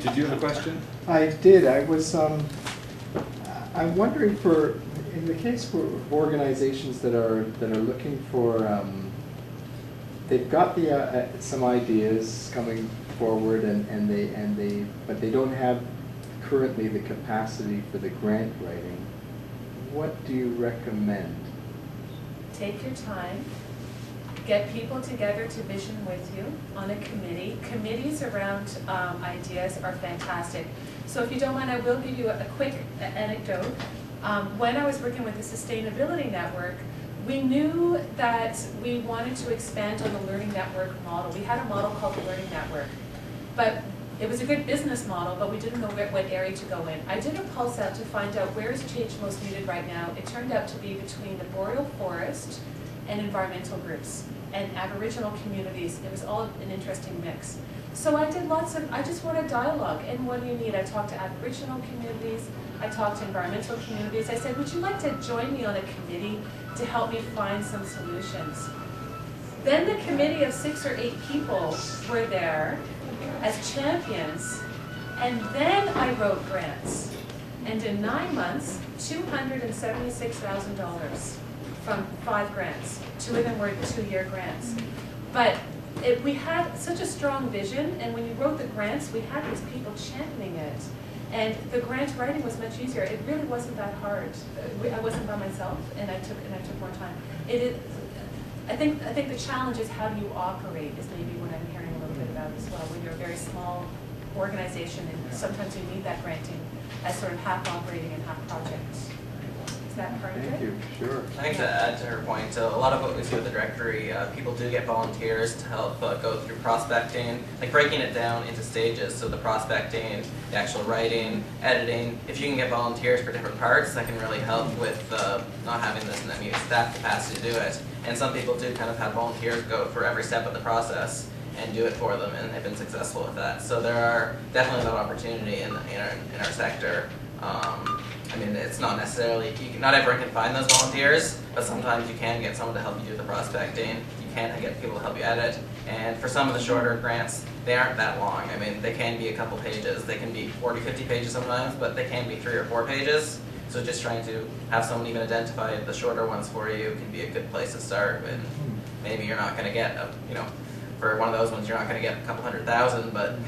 Did you have a question? I did. I'm wondering in the case for organizations that are looking for, they've got some ideas coming forward but they don't have currently the capacity for the grant writing. What do you recommend? Take your time. Get people together to vision with you on a committee. Committees around ideas are fantastic. So if you don't mind, I will give you a quick anecdote. When I was working with the Sustainability Network, we knew that we wanted to expand on the Learning Network model. We had a model called the Learning Network, but it was a good business model, but we didn't know what area to go in. I did a pulse out to find out where is change most needed right now. It turned out to be between the boreal forest and environmental groups and Aboriginal communities. It was all an interesting mix. So I did I just wanted dialogue. And what do you need? I talked to Aboriginal communities. I talked to environmental communities. I said, would you like to join me on a committee to help me find some solutions? Then the committee of 6 or 8 people were there as champions. And then I wrote grants. And in 9 months, $276,000 from 5 grants. 2 of them were 2-year grants. But we had such a strong vision, and when you wrote the grants, we had these people championing it. And the grant writing was much easier. It really wasn't that hard. I wasn't by myself, and I took more time. I think the challenge is how do you operate is maybe what I'm hearing a little bit about as well. When you're a very small organization, and sometimes you need that granting as sort of half operating and half projects. Is that part of it? Thank you. Sure. I think to add to her point, a lot of what we see with the directory, people do get volunteers to help go through prospecting, like breaking it down into stages. So the prospecting, the actual writing, editing. If you can get volunteers for different parts, that can really help with not having this staff capacity to do it. And some people do kind of have volunteers go for every step of the process and do it for them, and they've been successful with that. So there are definitely that opportunity in our sector. I mean, it's not necessarily, not everyone can find those volunteers, but sometimes you can get someone to help you do the prospecting. You can get people to help you edit. And for some of the shorter grants, they aren't that long. I mean, they can be a couple pages. They can be 40, 50 pages sometimes, but they can be 3 or 4 pages. So just trying to have someone even identify the shorter ones for you can be a good place to start. And maybe you're not going to get, for one of those ones, you're not going to get a couple 100,000, but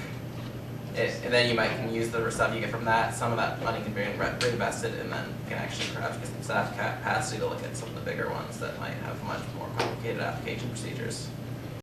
and then you can use the stuff you get from that. Some of that money can be reinvested, and then you can actually perhaps get some staff capacity to look at some of the bigger ones that might have much more complicated application procedures.